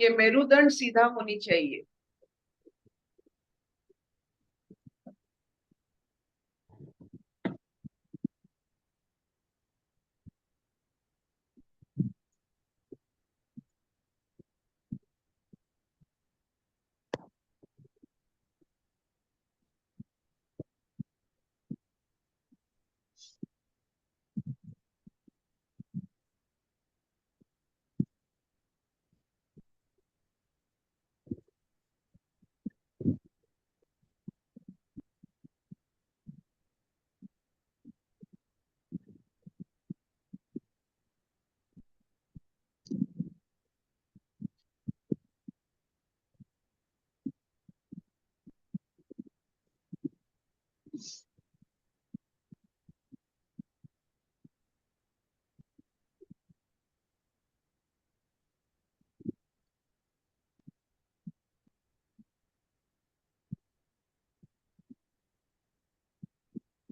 ये मेरुदंड सीधा होनी चाहिए।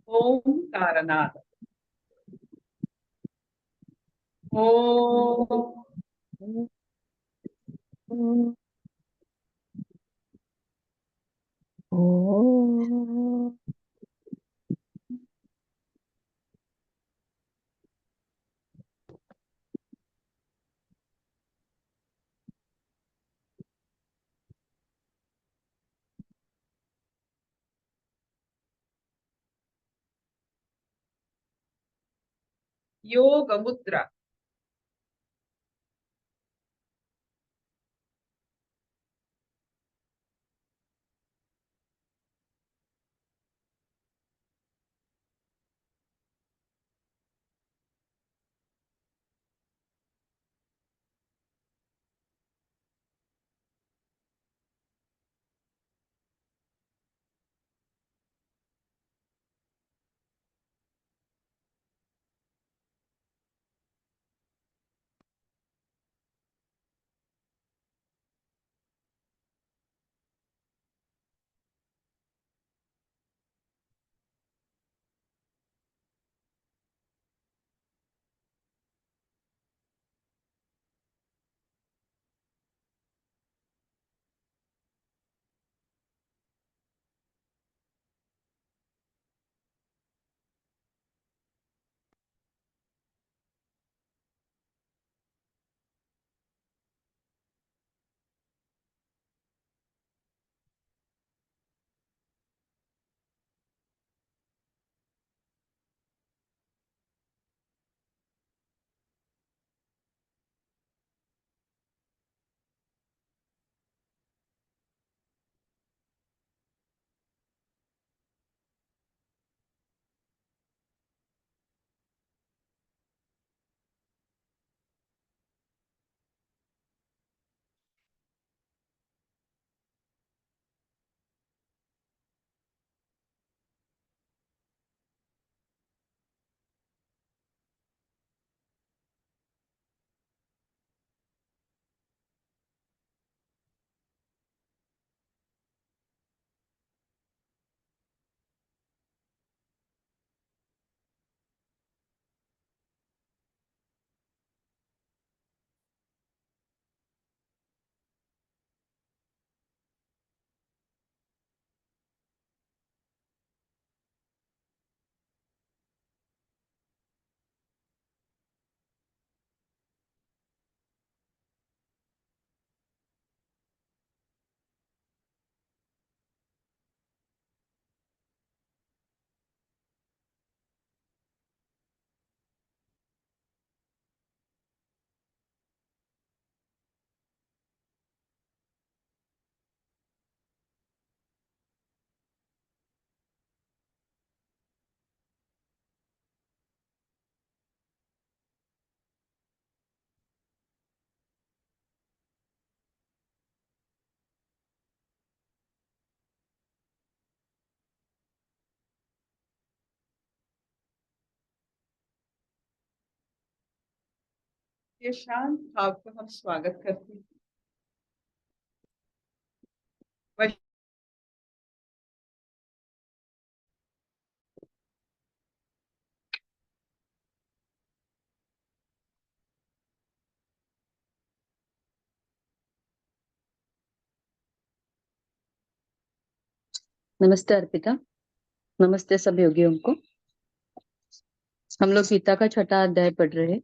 ओम कारनाद। ओम। योग मुद्रा। ये शांत भाव का हम स्वागत करते हैं। नमस्ते अर्पिता। नमस्ते सब योगियों को। हम लोग गीता का छठा अध्याय पढ़ रहे हैं,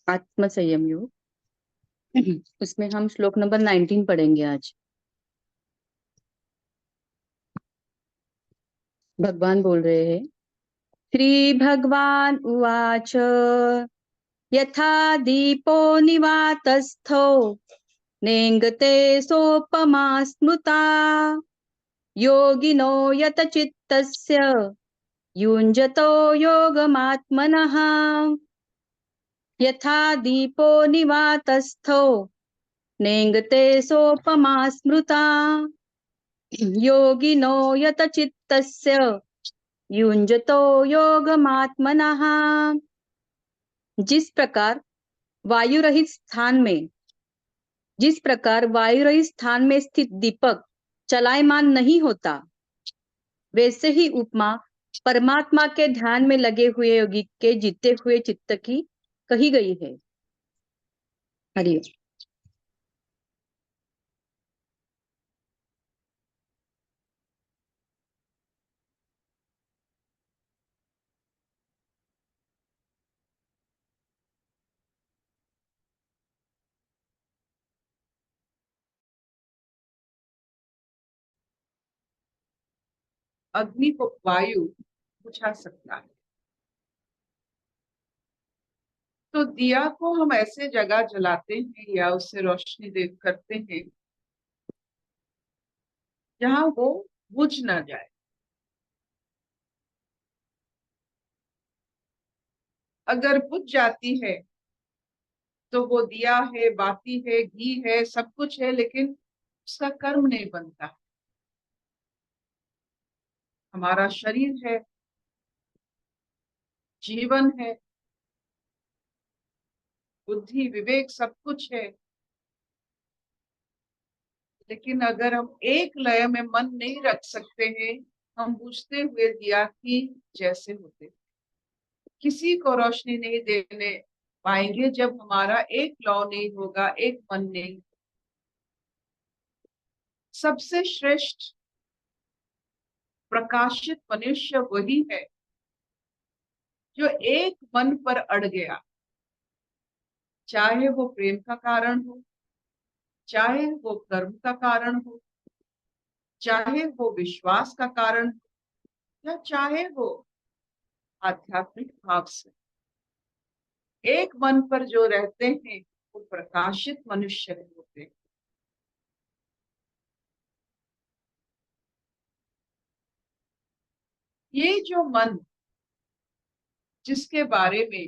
आत्म संयम योग। उसमें हम श्लोक नंबर 19 पढ़ेंगे आज। भगवान बोल रहे हैं, श्री भगवान उवाच यथा दीपो निवातस्थो नेङ्गते सोपमा स्मृता योगिनो यतचित्तस्य युञ्जतो योगमात्मनः। यथा दीपो निवातस्थो नेङ्गते सोपमा स्मृता योगिनो यतचित्तस्य युञ्जतो योगमात्मनः। जिस प्रकार वायु रहित स्थान में स्थित दीपक चलायमान नहीं होता, वैसे ही उपमा परमात्मा के ध्यान में लगे हुए योगी के जीते हुए चित्त की कही गई है। हरि ओम। अग्नि को वायु बुझा सकता है, तो दिया को हम ऐसे जगह जलाते हैं या उससे रोशनी दे करते हैं जहां वो बुझ ना जाए। अगर बुझ जाती है तो वो दिया है, बाती है, घी है, सब कुछ है, लेकिन उसका कर्म नहीं बनता। हमारा शरीर है, जीवन है, बुद्धि विवेक सब कुछ है, लेकिन अगर हम एक लय में मन नहीं रख सकते हैं, हम बुझते हुए दिया की जैसे होते, किसी को रोशनी नहीं देने पाएंगे जब हमारा एक लौ नहीं होगा, एक मन नहीं। सबसे श्रेष्ठ प्रकाशित मनुष्य वही है जो एक मन पर अड़ गया, चाहे वो प्रेम का कारण हो, चाहे वो कर्म का कारण हो, चाहे वो विश्वास का कारण हो, या चाहे वो आध्यात्मिक भाव से। एक मन पर जो रहते हैं वो प्रकाशित मनुष्य होते हैं। ये जो मन जिसके बारे में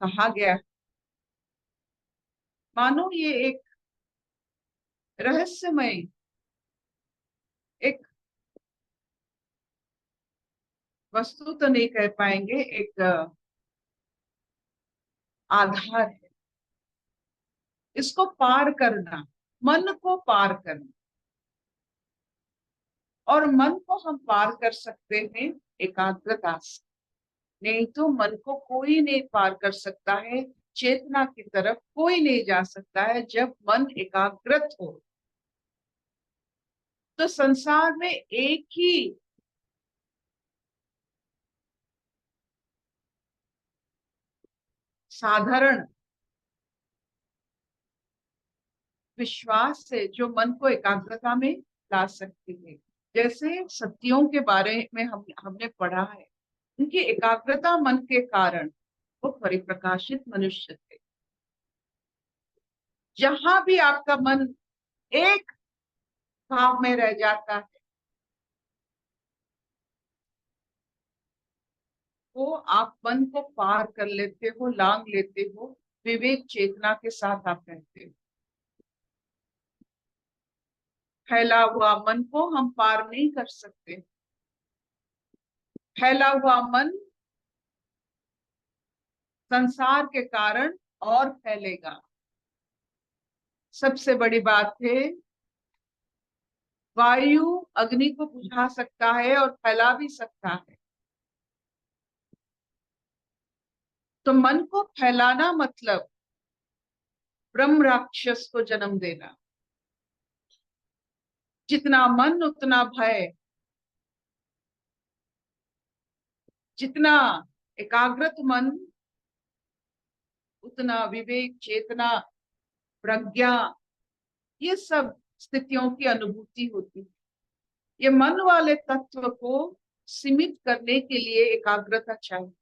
कहा गया, मानो ये एक रहस्यमय, एक वस्तु तो नहीं कह पाएंगे, एक आधार है। इसको पार करना, मन को पार करना, और मन को हम पार कर सकते हैं एकाग्रता से। नहीं तो मन को कोई नहीं पार कर सकता है, चेतना की तरफ कोई नहीं जा सकता है। जब मन एकाग्रत हो तो संसार में एक ही साधारण विश्वास से जो मन को एकाग्रता में ला सकती है। जैसे सतियों के बारे में हमने पढ़ा है, उनकी एकाग्रता मन के कारण वो परिप्रकाशित मनुष्य थे। जहां भी आपका मन एक भाव में रह जाता है, वो आप मन को पार कर लेते हो, लांग लेते हो, विवेक चेतना के साथ आप रहते हो। फैला हुआ मन को हम पार नहीं कर सकते। फैला हुआ मन संसार के कारण और फैलेगा। सबसे बड़ी बात है, वायु अग्नि को बुझा सकता है और फैला भी सकता है, तो मन को फैलाना मतलब ब्रह्म राक्षस को जन्म देना। जितना मन उतना भय, जितना एकाग्रत मन उतना विवेक, चेतना, प्रज्ञा, ये सब स्थितियों की अनुभूति होती है। ये मन वाले तत्व को सीमित करने के लिए एकाग्रता चाहिए।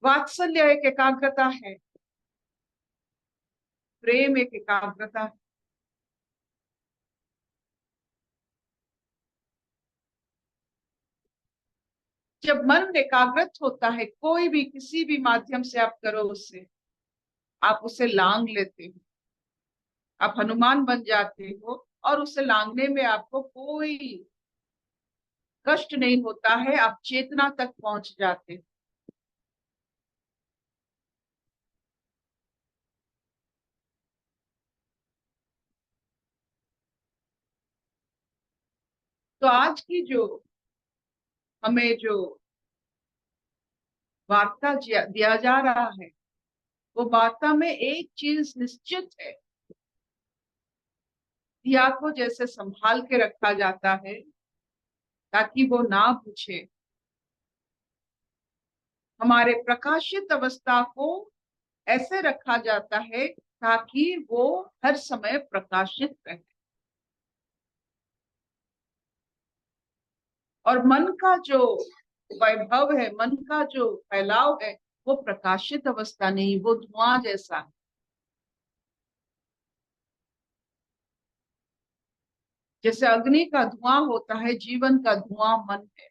वात्सल्य एक एकाग्रता है, प्रेम एक एकाग्रता है। जब मन एकाग्रत होता है, कोई भी किसी भी माध्यम से आप करो उससे, आप उसे लांग लेते हो, आप हनुमान बन जाते हो और उसे लांगने में आपको कोई कष्ट नहीं होता है, आप चेतना तक पहुंच जाते हो। तो आज की जो हमें जो वार्ता दिया जा रहा है, वो वार्ता में एक चीज निश्चित है, दिया को जैसे संभाल के रखा जाता है ताकि वो ना पूछे, हमारे प्रकाशित अवस्था को ऐसे रखा जाता है ताकि वो हर समय प्रकाशित रहे। और मन का जो वैभव है, मन का जो फैलाव है, वो प्रकाशित अवस्था नहीं, वो धुआं जैसा है। जैसे अग्नि का धुआं होता है, जीवन का धुआं मन है।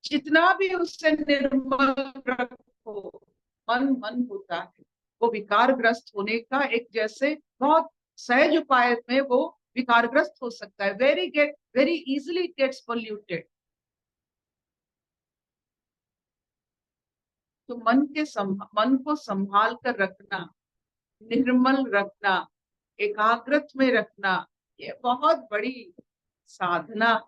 जितना भी उससे निर्मल रखो, मन मन होता है। वो विकारग्रस्त होने का एक जैसे बहुत सहज उपाय में वो विकारग्रस्त हो सकता है, वेरी इजिली गेट्स पोल्यूटेड। तो मन को संभाल कर रखना, निर्मल रखना, एकाग्रत में रखना, ये बहुत बड़ी साधना।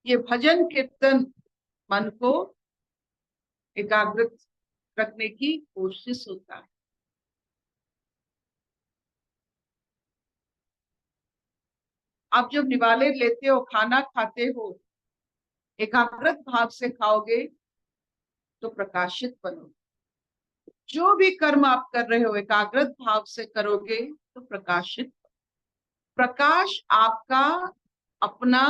ये भजन कीर्तन मन को एकाग्रत रखने की कोशिश होता है। आप जब निवाले लेते हो, खाना खाते हो, एकाग्रत भाव से खाओगे तो प्रकाशित बनोगे। जो भी कर्म आप कर रहे हो एकाग्रत भाव से करोगे तो प्रकाशित। प्रकाश आपका अपना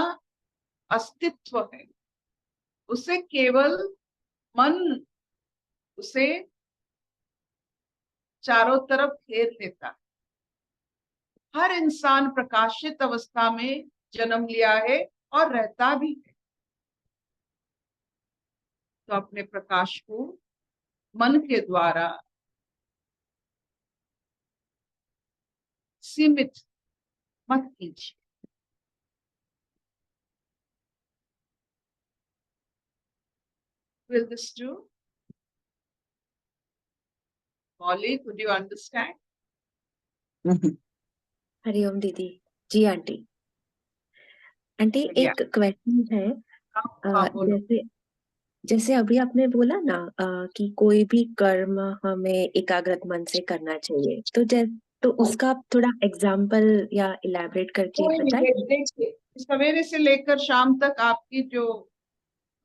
अस्तित्व है, उसे केवल मन उसे चारों तरफ घेर लेता है। हर इंसान प्रकाशित अवस्था में जन्म लिया है और रहता भी है। तो अपने प्रकाश को मन के द्वारा सीमित मत कीजिए। Will this do? Molly, could you understand? Hariom दीदी। जी आंटी। आंटी बढ़िया। एक क्वेश्चन है। हाँ, बोलो। जैसे जैसे अभी आपने बोला ना कि कोई भी कर्म हमें एकाग्रत मन से करना चाहिए, तो उसका आप थोड़ा एग्जाम्पल या इलैबोरेट करके कोई भी बताएं। देखिए, सवेरे से लेकर शाम तक आपकी जो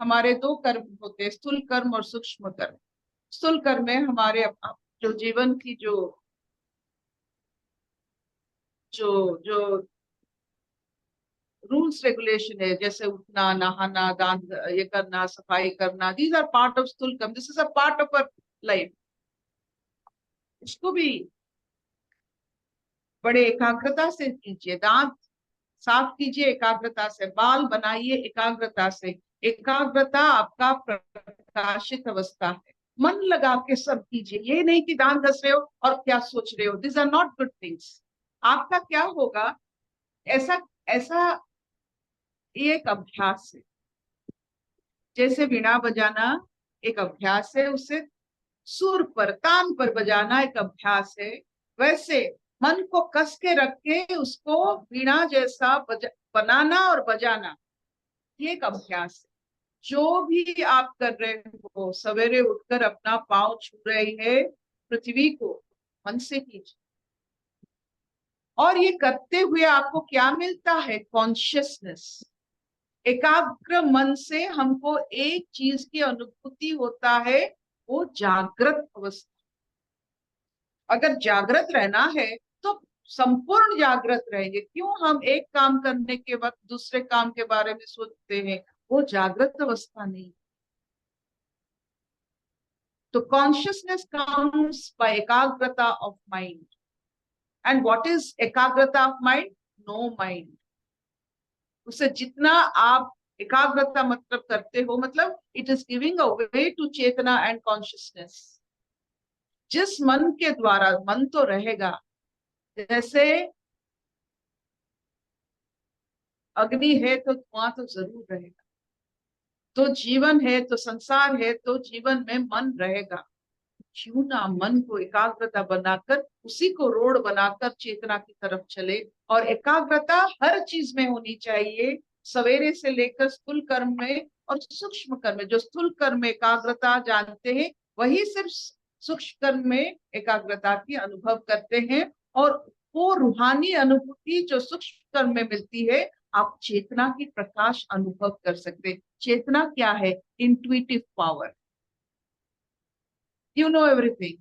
हमारे दो कर्म होते हैं, स्थूल कर्म और सूक्ष्म कर्म। स्थूल कर्म में हमारे जो जीवन की जो जो जो रूल्स रेगुलेशन है, जैसे उठना, नहाना, दांत ये करना, सफाई करना, दीज आर पार्ट ऑफ स्थूल कर्म, this is a part of our life. इसको भी बड़े एकाग्रता से कीजिए। दांत साफ कीजिए एकाग्रता से, बाल बनाइए एकाग्रता से। एकाग्रता आपका प्रकाशित अवस्था है। मन लगा के सब कीजिए, ये नहीं कि दांत घस रहे हो और क्या सोच रहे हो, this are not good things. आपका क्या होगा, ऐसा ऐसा ये एक अभ्यास है। जैसे वीणा बजाना एक अभ्यास है, उससे सुर पर, तान पर बजाना एक अभ्यास है, वैसे मन को कस के रख के उसको वीणा जैसा बनाना और बजाना, ये एक अभ्यास है। जो भी आप कर रहे हो, सवेरे उठकर अपना पाँव छू रही है पृथ्वी को, मन से कीजिए। और ये करते हुए आपको क्या मिलता है? कॉन्शियसनेस। एकाग्र मन से हमको एक चीज की अनुभूति होता है, वो जागृत अवस्था। अगर जागृत रहना है तो संपूर्ण जागृत रहेंगे। क्यों हम एक काम करने के वक्त दूसरे काम के बारे में सोचते हैं? वो जागृत अवस्था नहीं। तो कॉन्शियसनेस कम्स बाय एकाग्रता of mind. And what is एकाग्रता ऑफ माइंड? No mind. उससे जितना आप एकाग्रता मतलब करते हो, मतलब it is giving a way to चेतना एंड कॉन्शियसनेस। जिस मन के द्वारा, मन तो रहेगा, जैसे अग्नि है तो धुआं तो जरूर रहेगा, तो जीवन है, तो संसार है, तो जीवन में मन रहेगा। क्यों ना मन को एकाग्रता बनाकर उसी को रोड बनाकर चेतना की तरफ चले। और एकाग्रता हर चीज में होनी चाहिए, सवेरे से लेकर स्थूल कर्म में और सूक्ष्म कर्म में। जो स्थूल कर्म में एकाग्रता जानते हैं, वही सिर्फ सूक्ष्म कर्म में एकाग्रता की अनुभव करते हैं। और वो रूहानी अनुभूति जो सूक्ष्म कर्म में मिलती है, आप चेतना की प्रकाश अनुभव कर सकते हैं। चेतना क्या है? Intuitive power. You know everything.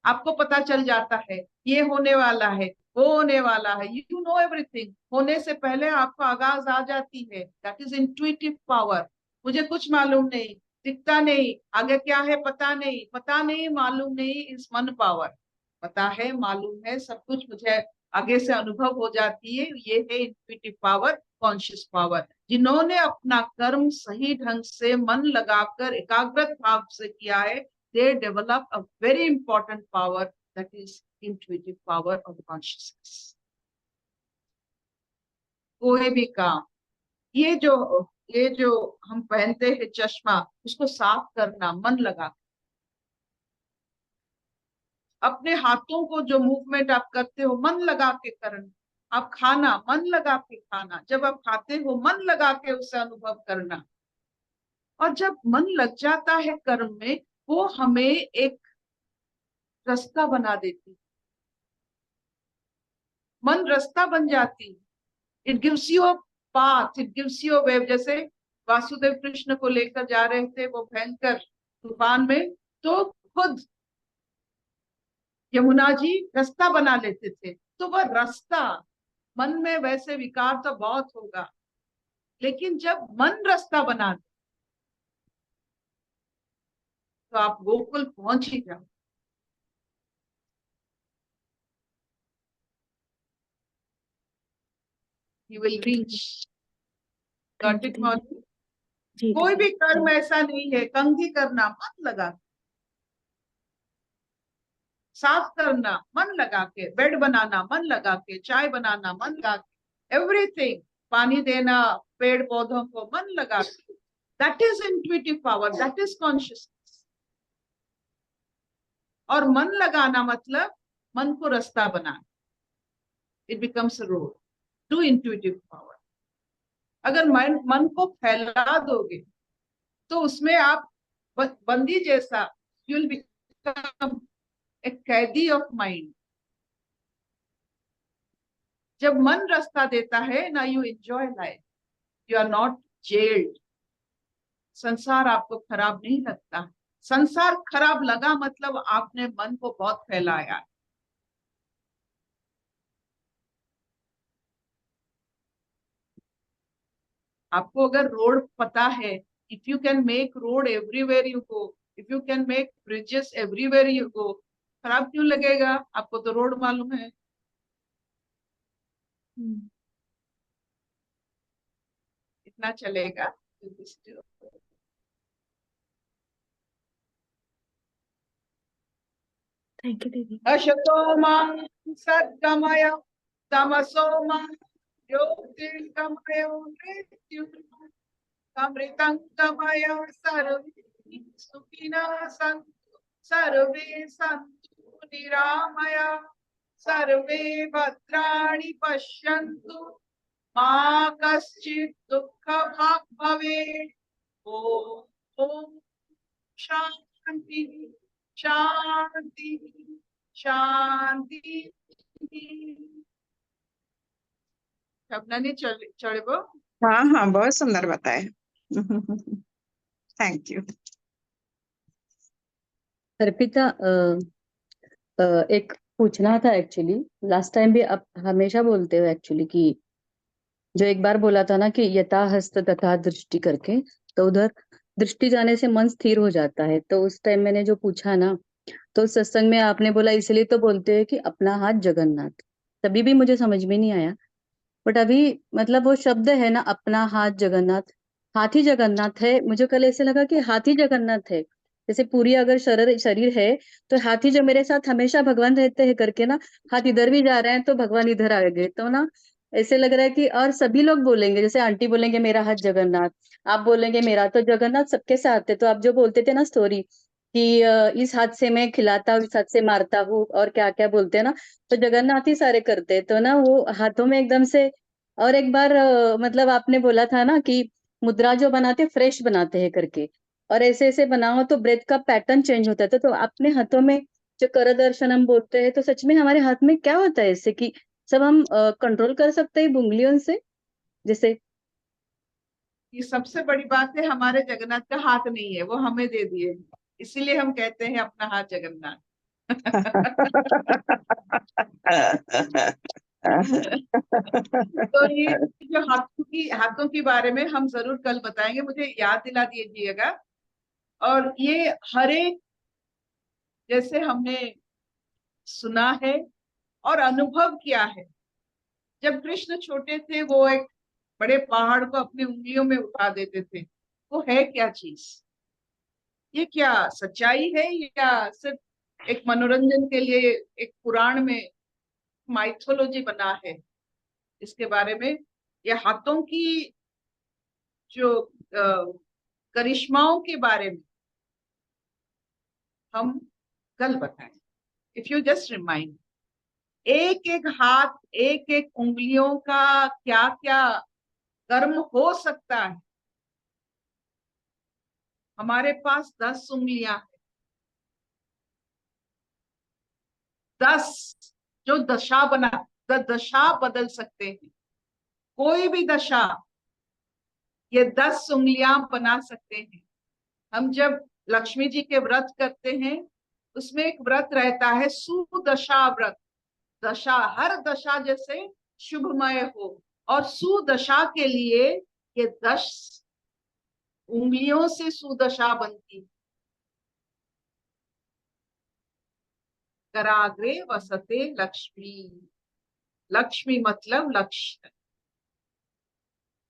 आपको पता चल जाता है ये होने वाला है, वो होने वाला है। You know everything. होने से पहले आपको आगाज आ जाती है। That is intuitive power. मुझे कुछ मालूम नहीं, दिखता नहीं, आगे क्या है पता नहीं, पता नहीं, मालूम नहीं, इस मन पावर। पता है, मालूम है, सब कुछ मुझे आगे से अनुभव हो जाती है। ये है इंट्यूटिव पावर, कॉन्शियस पावर। जिन्होंने अपना कर्म सही ढंग से मन लगाकर एकाग्रत भाव से किया है, they develop a very important power, that is intuitive power of consciousness. कोई भी काम, ये जो हम पहनते हैं चश्मा, उसको साफ करना मन लगा। अपने हाथों को जो मूवमेंट आप करते हो, मन लगा के करना। आप खाना, मन लगा के खाना। जब आप खाते हो, मन लगा के उसे अनुभव करना। और जब मन लग जाता है कर्म में, वो हमें एक रास्ता बना देती, मन रास्ता बन जाती। It gives you a path, it gives you a way. जैसे वासुदेव कृष्ण को लेकर जा रहे थे वो भयंकर तूफान में, तो खुद यमुना जी रास्ता बना लेते थे। तो वह रास्ता, मन में वैसे विकार तो बहुत होगा, लेकिन जब मन रास्ता बना दे, तो आप गोकुल पहुंच ही जाओ। You will reach. Thank you दीदी। जी कोई दीदी। भी कर्म ऐसा नहीं है, कंघी करना मन लगा, साफ करना मन लगा के, बेड बनाना मन लगा के, चाय बनाना मन लगा के, एवरीथिंग, पानी देना पेड़ पौधों को मन लगा के। That is intuitive power, that is consciousness. और मन लगाना मतलब मन को रास्ता बनाना। It becomes a road to intuitive power. अगर मन को फैला दोगे, तो उसमें आप बंदी जैसा, यू विल बिकम ए कैदी ऑफ माइंड। जब मन रास्ता देता है ना, you enjoy life, you are not jailed. संसार आपको खराब नहीं लगता। संसार खराब लगा मतलब आपने मन को बहुत फैलाया। आपको अगर रोड पता है, if you can make road everywhere you go, if you can make bridges everywhere you go, खराब क्यों लगेगा? आपको तो रोड मालूम है। इतना चलेगा। थैंक यू दीदी। अशतो मां सद्गमय, तमसो मां ज्योतिर्गमय, मृत्युमृतं गमय। सर्वे सुखिनः सन्तु, सर्वे सन्तु निरामया, सर्वे भद्राणि पश्यन्तु मा कश्चित् दुःख भाग् भवेत्। ओम शांति शांति शांति। शबनम चढ़बो। हाँ हाँ, बहुत सुंदर बताए। Thank you. अर्पिता, एक पूछना था एक्चुअली। लास्ट टाइम भी आप हमेशा बोलते हो एक्चुअली कि जो एक बार बोला था ना कि यथा हस्त तथा दृष्टि करके, तो उधर दृष्टि जाने से मन स्थिर हो जाता है। तो उस टाइम मैंने जो पूछा ना, तो सत्संग में आपने बोला इसलिए तो बोलते हैं कि अपना हाथ जगन्नाथ। तभी भी मुझे समझ में नहीं आया, बट अभी मतलब वो शब्द है ना, अपना हाथ जगन्नाथ, हाथी जगन्नाथ है। मुझे कल ऐसे लगा कि हाथी जगन्नाथ है, जैसे पूरी अगर शरीर शरीर है तो हाथी जो मेरे साथ हमेशा भगवान रहते हैं करके ना, हाथ इधर भी जा रहे हैं तो भगवान इधर आ गए। तो ना ऐसे लग रहा है कि और सभी लोग बोलेंगे, जैसे आंटी बोलेंगे मेरा हाथ जगन्नाथ, आप बोलेंगे मेरा तो जगन्नाथ, सबके साथ है। तो आप जो बोलते थे ना स्टोरी कि इस हाथ से मैं खिलाता हूँ, इस हाथ से मारता हूँ, और क्या क्या बोलते हैं ना, तो जगन्नाथ ही सारे करते हैं। तो ना वो हाथों में एकदम से। और एक बार मतलब आपने बोला था ना कि मुद्रा जो बनाते फ्रेश बनाते हैं करके, और ऐसे ऐसे बनाओ तो ब्रेथ का पैटर्न चेंज होता है। तो अपने हाथों में जो कर दर्शन हम बोलते हैं, तो सच में हमारे हाथ में क्या होता है इससे कि सब हम कंट्रोल कर सकते हैं उंगलियों से जैसे? ये सबसे बड़ी बात है, हमारे जगन्नाथ का हाथ नहीं है, वो हमें दे दिए, इसीलिए हम कहते हैं अपना हाथ जगन्नाथ। तो ये जो हाथों की बारे में हम जरूर कल बताएंगे, मुझे याद दिला दीजिएगा। और ये हर एक, जैसे हमने सुना है और अनुभव किया है, जब कृष्ण छोटे थे वो एक बड़े पहाड़ को अपनी उंगलियों में उठा देते थे। वो है क्या चीज? ये क्या सच्चाई है या सिर्फ एक मनोरंजन के लिए एक पुराण में माइथोलॉजी बना है इसके बारे में? या हाथों की जो करिश्माओं के बारे में हम कल बताएं। इफ यू जस्ट रिमाइंड, एक एक हाथ, एक एक उंगलियों का क्या क्या कर्म हो सकता है। हमारे पास 10 उंगलियां हैं, 10 जो दशा बदल सकते हैं। कोई भी दशा ये 10 उंगलियां बना सकते हैं। हम जब लक्ष्मी जी के व्रत करते हैं, उसमें एक व्रत रहता है सुदशा व्रत। दशा, हर दशा जैसे शुभमय हो, और सुदशा के लिए ये 10 उंगलियों से सुदशा बनती। कराग्रे वसते लक्ष्मी। लक्ष्मी मतलब लक्ष्य।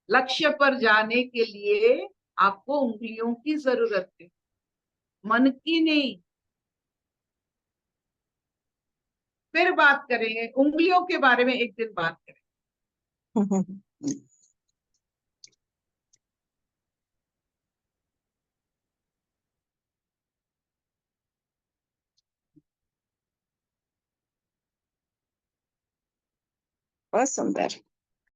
लक्ष्य पर जाने के लिए आपको उंगलियों की जरूरत है, मन की नहीं। फिर बात करेंगे उंगलियों के बारे में, एक दिन बात करेंगे। बहुत सुंदर।